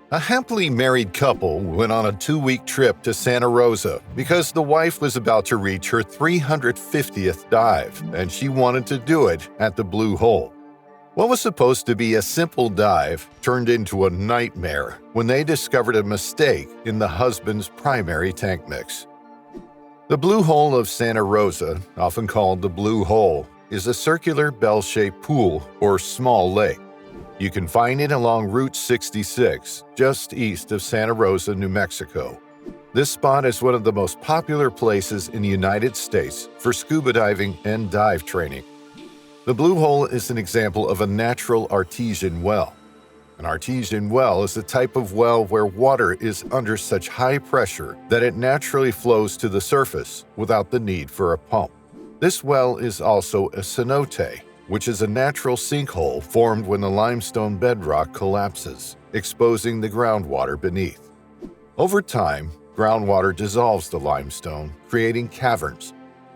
A happily married couple went on a 2-week trip to Santa Rosa because the wife was about to reach her 350th dive, and she wanted to do it at the Blue Hole. What was supposed to be a simple dive turned into a nightmare when they discovered a mistake in the husband's primary tank mix. The Blue Hole of Santa Rosa, often called the Blue Hole, is a circular bell-shaped pool or small lake. You can find it along Route 66, just east of Santa Rosa, New Mexico. This spot is one of the most popular places in the United States for scuba diving and dive training. The Blue Hole is an example of a natural artesian well. An artesian well is a type of well where water is under such high pressure that it naturally flows to the surface without the need for a pump. This well is also a cenote, which is a natural sinkhole formed when the limestone bedrock collapses, exposing the groundwater beneath. Over time, groundwater dissolves the limestone, creating caverns.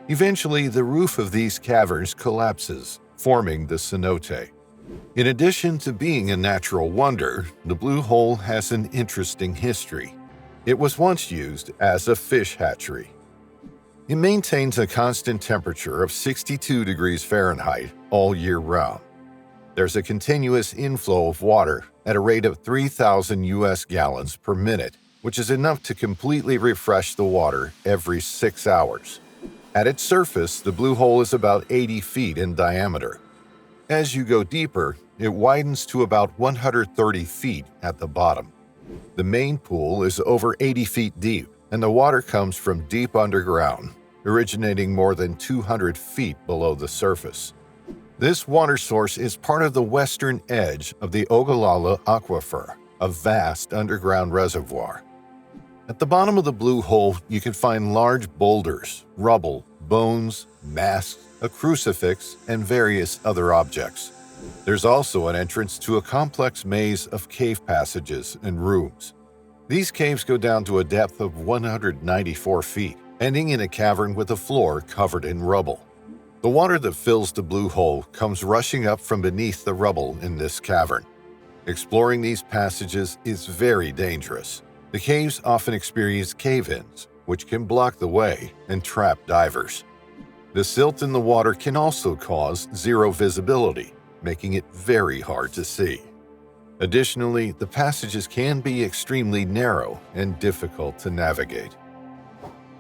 Eventually, the roof of these caverns collapses, forming the cenote. In addition to being a natural wonder, the Blue Hole has an interesting history. It was once used as a fish hatchery. It maintains a constant temperature of 62 degrees Fahrenheit all year round. There's a continuous inflow of water at a rate of 3,000 U.S. gallons per minute, which is enough to completely refresh the water every 6 hours. At its surface, the Blue Hole is about 80 feet in diameter. As you go deeper, it widens to about 130 feet at the bottom. The main pool is over 80 feet deep, and the water comes from deep underground, originating more than 200 feet below the surface. This water source is part of the western edge of the Ogallala Aquifer, a vast underground reservoir. At the bottom of the Blue Hole, you can find large boulders, rubble, bones, masks, a crucifix, and various other objects. There's also an entrance to a complex maze of cave passages and rooms. These caves go down to a depth of 194 feet, ending in a cavern with a floor covered in rubble. The water that fills the Blue Hole comes rushing up from beneath the rubble in this cavern. Exploring these passages is very dangerous. The caves often experience cave-ins, which can block the way and trap divers. The silt in the water can also cause zero visibility, making it very hard to see. Additionally, the passages can be extremely narrow and difficult to navigate.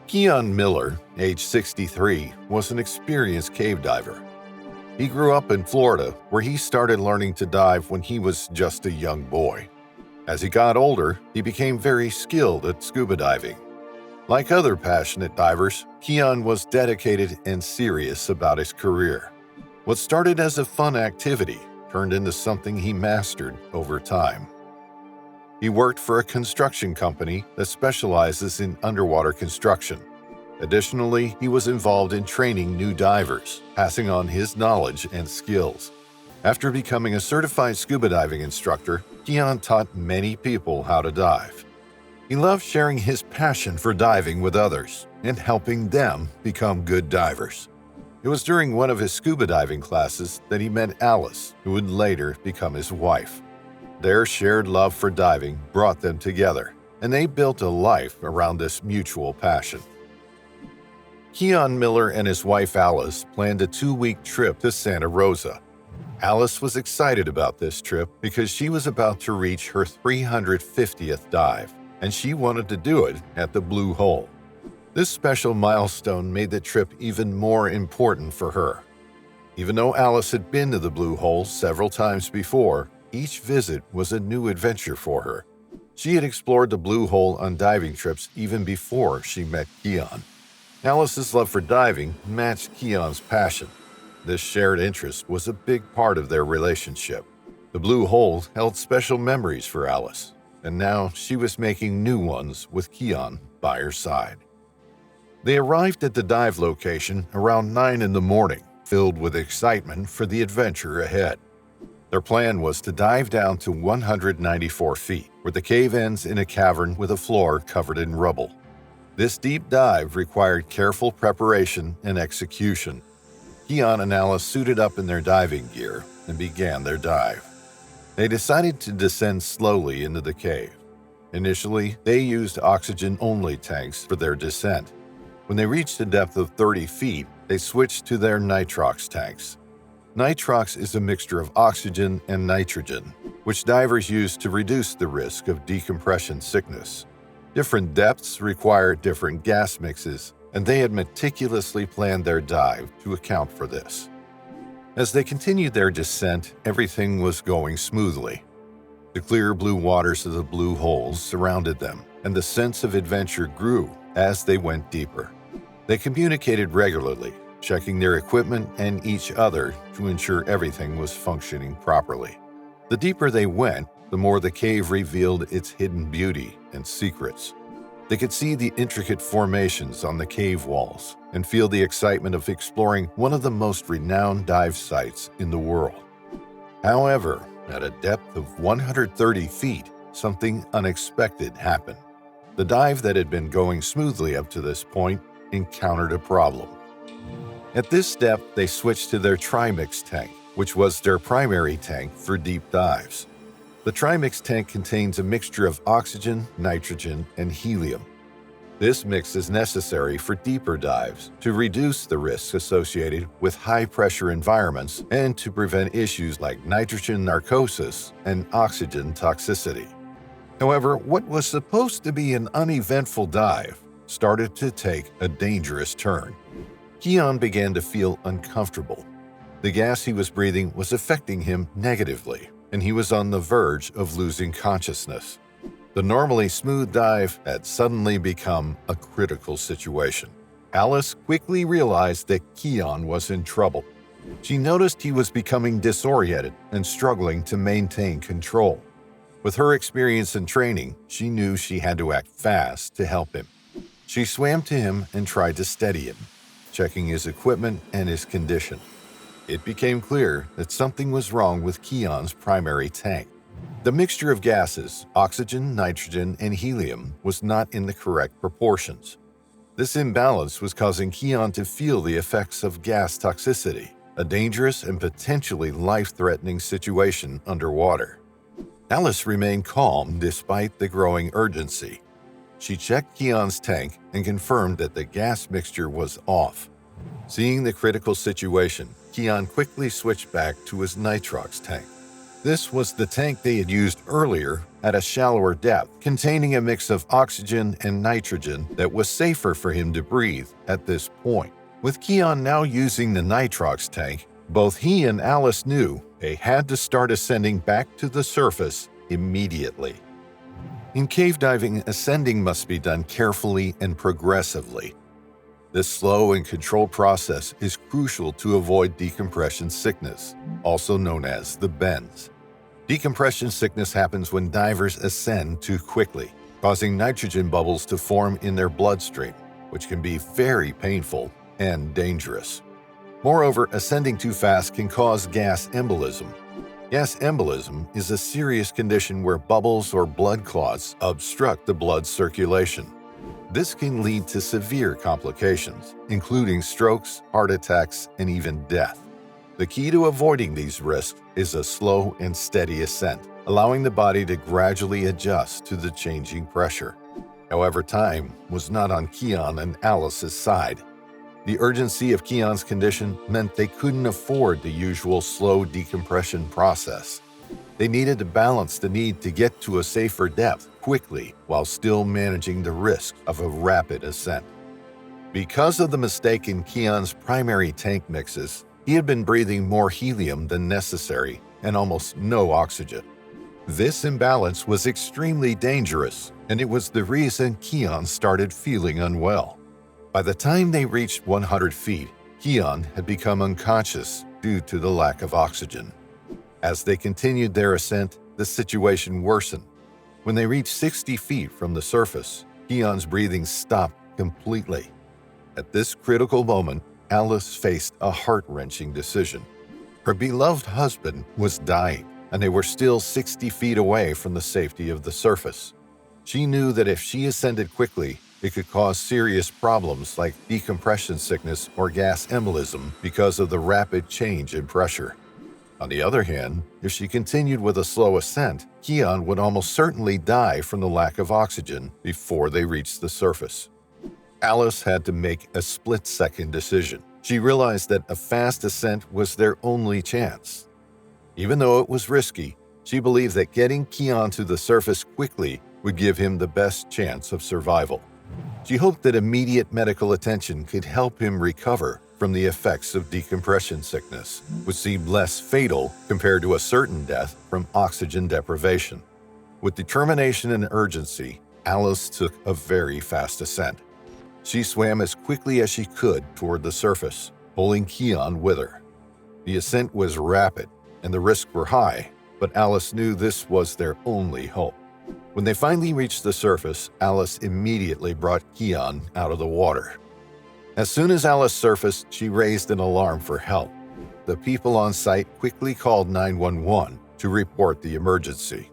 Keon Miller, age 63, was an experienced cave diver. He grew up in Florida, where he started learning to dive when he was just a young boy. As he got older, he became very skilled at scuba diving. Like other passionate divers, Keon was dedicated and serious about his career. What started as a fun activity turned into something he mastered over time. He worked for a construction company that specializes in underwater construction. Additionally, he was involved in training new divers, passing on his knowledge and skills. After becoming a certified scuba diving instructor, Keon taught many people how to dive. He loved sharing his passion for diving with others and helping them become good divers. It was during one of his scuba diving classes that he met Alice, who would later become his wife. Their shared love for diving brought them together, and they built a life around this mutual passion. Keon Miller and his wife Alice planned a 2-week trip to Santa Rosa. Alice was excited about this trip because she was about to reach her 350th dive, and she wanted to do it at the Blue Hole. This special milestone made the trip even more important for her. Even though Alice had been to the Blue Hole several times before, each visit was a new adventure for her. She had explored the Blue Hole on diving trips even before she met Keon. Alice's love for diving matched Keon's passion. This shared interest was a big part of their relationship. The Blue Hole held special memories for Alice, and now she was making new ones with Keon by her side. They arrived at the dive location around 9 in the morning, filled with excitement for the adventure ahead. Their plan was to dive down to 194 feet, where the cave ends in a cavern with a floor covered in rubble. This deep dive required careful preparation and execution. Keon and Alice suited up in their diving gear and began their dive. They decided to descend slowly into the cave, Initially, they used oxygen-only tanks for their descent. When they reached a depth of 30 feet, they switched to their nitrox tanks. Nitrox is a mixture of oxygen and nitrogen, which divers use to reduce the risk of decompression sickness. Different depths require different gas mixes, and they had meticulously planned their dive to account for this. As they continued their descent, everything was going smoothly. The clear blue waters of the blue holes surrounded them, and the sense of adventure grew as they went deeper. They communicated regularly, checking their equipment and each other to ensure everything was functioning properly. The deeper they went, the more the cave revealed its hidden beauty and secrets. They could see the intricate formations on the cave walls and feel the excitement of exploring one of the most renowned dive sites in the world. However, at a depth of 130 feet, something unexpected happened. The dive that had been going smoothly up to this point encountered a problem. At this depth, they switched to their trimix tank, which was their primary tank for deep dives. The trimix tank contains a mixture of oxygen, nitrogen, and helium. This mix is necessary for deeper dives to reduce the risks associated with high-pressure environments and to prevent issues like nitrogen narcosis and oxygen toxicity. However, what was supposed to be an uneventful dive started to take a dangerous turn. Keon began to feel uncomfortable. The gas he was breathing was affecting him negatively, and he was on the verge of losing consciousness. The normally smooth dive had suddenly become a critical situation. Alice quickly realized that Keon was in trouble. She noticed he was becoming disoriented and struggling to maintain control. With her experience and training, she knew she had to act fast to help him. She swam to him and tried to steady him, checking his equipment and his condition. It became clear that something was wrong with Keon's primary tank. The mixture of gases, oxygen, nitrogen, and helium, was not in the correct proportions. This imbalance was causing Keon to feel the effects of gas toxicity, a dangerous and potentially life-threatening situation underwater. Alice remained calm despite the growing urgency. She checked Keon's tank and confirmed that the gas mixture was off. Seeing the critical situation, Keon quickly switched back to his nitrox tank. This was the tank they had used earlier at a shallower depth, containing a mix of oxygen and nitrogen that was safer for him to breathe at this point. With Keon now using the nitrox tank, both he and Alice knew they had to start ascending back to the surface immediately. In cave diving, ascending must be done carefully and progressively. This slow and controlled process is crucial to avoid decompression sickness, also known as the bends. Decompression sickness happens when divers ascend too quickly, causing nitrogen bubbles to form in their bloodstream, which can be very painful and dangerous. Moreover, ascending too fast can cause gas embolism. Gas embolism is a serious condition where bubbles or blood clots obstruct the blood circulation. This can lead to severe complications, including strokes, heart attacks, and even death. The key to avoiding these risks is a slow and steady ascent, allowing the body to gradually adjust to the changing pressure. However, time was not on Keon and Alice's side. The urgency of Keon's condition meant they couldn't afford the usual slow decompression process. They needed to balance the need to get to a safer depth quickly while still managing the risk of a rapid ascent. Because of the mistake in Keon's primary tank mixes, he had been breathing more helium than necessary and almost no oxygen. This imbalance was extremely dangerous, and it was the reason Keon started feeling unwell. By the time they reached 100 feet, Keon had become unconscious due to the lack of oxygen. As they continued their ascent, the situation worsened. When they reached 60 feet from the surface, Keon's breathing stopped completely. At this critical moment, Alice faced a heart-wrenching decision. Her beloved husband was dying, and they were still 60 feet away from the safety of the surface. She knew that if she ascended quickly, it could cause serious problems like decompression sickness or gas embolism because of the rapid change in pressure. On the other hand, if she continued with a slow ascent, Keon would almost certainly die from the lack of oxygen before they reached the surface. Alice had to make a split-second decision. She realized that a fast ascent was their only chance. Even though it was risky, she believed that getting Keon to the surface quickly would give him the best chance of survival. She hoped that immediate medical attention could help him recover from the effects of decompression sickness, which seemed less fatal compared to a certain death from oxygen deprivation. With determination and urgency, Alice took a very fast ascent. She swam as quickly as she could toward the surface, pulling Keon with her. The ascent was rapid, and the risks were high, but Alice knew this was their only hope. When they finally reached the surface, Alice immediately brought Keon out of the water. As soon as Alice surfaced, she raised an alarm for help. The people on site quickly called 911 to report the emergency.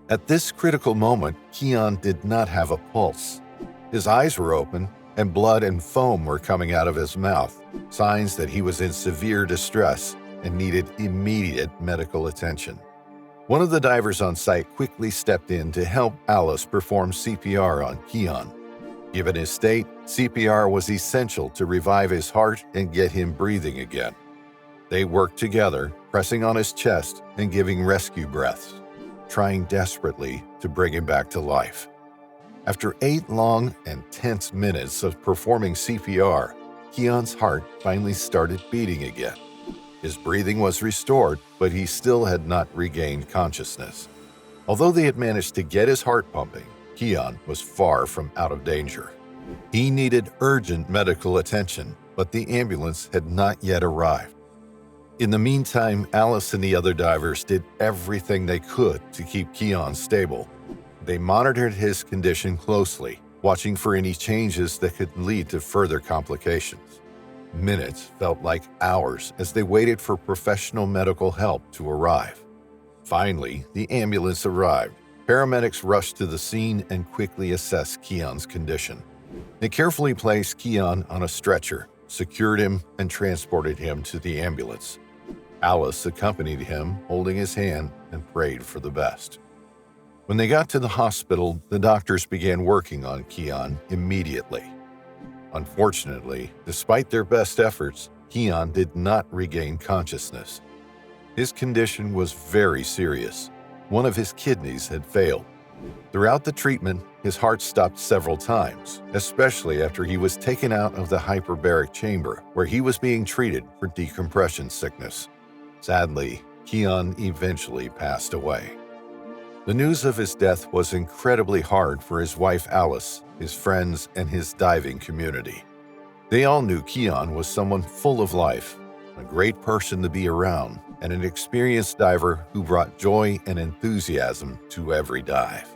At this critical moment, Keon did not have a pulse. His eyes were open, and blood and foam were coming out of his mouth, signs that he was in severe distress and needed immediate medical attention. One of the divers on site quickly stepped in to help Alice perform CPR on Keon. Given his state, CPR was essential to revive his heart and get him breathing again. They worked together, pressing on his chest and giving rescue breaths, trying desperately to bring him back to life. After 8 long and tense minutes of performing CPR, Keon's heart finally started beating again. His breathing was restored, but he still had not regained consciousness. Although they had managed to get his heart pumping, Keon was far from out of danger. He needed urgent medical attention, but the ambulance had not yet arrived. In the meantime, Alice and the other divers did everything they could to keep Keon stable. They monitored his condition closely, watching for any changes that could lead to further complications. Minutes felt like hours as they waited for professional medical help to arrive. Finally, the ambulance arrived. Paramedics rushed to the scene and quickly assessed Keon's condition. They carefully placed Keon on a stretcher, secured him, and transported him to the ambulance. Alice accompanied him, holding his hand, and prayed for the best. When they got to the hospital, the doctors began working on Keon immediately. Unfortunately, despite their best efforts, Keon did not regain consciousness. His condition was very serious. One of his kidneys had failed. Throughout the treatment, his heart stopped several times, especially after he was taken out of the hyperbaric chamber, where he was being treated for decompression sickness. Sadly, Keon eventually passed away. The news of his death was incredibly hard for his wife Alice, his friends, and his diving community. They all knew Keon was someone full of life, a great person to be around, and an experienced diver who brought joy and enthusiasm to every dive.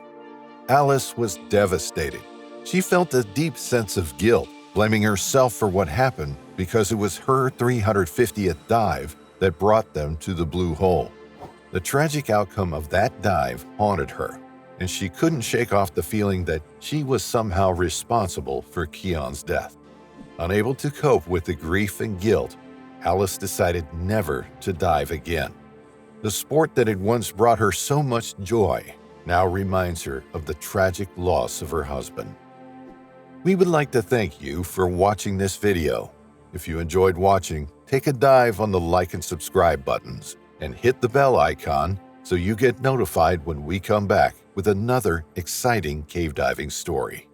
Alice was devastated. She felt a deep sense of guilt, blaming herself for what happened because it was her 350th dive that brought them to the blue hole. The tragic outcome of that dive haunted her, and she couldn't shake off the feeling that she was somehow responsible for Keon's death. Unable to cope with the grief and guilt, Alice decided never to dive again. The sport that had once brought her so much joy now reminds her of the tragic loss of her husband. We would like to thank you for watching this video. If you enjoyed watching, take a dive on the like and subscribe buttons and hit the bell icon so you get notified when we come back with another exciting cave diving story.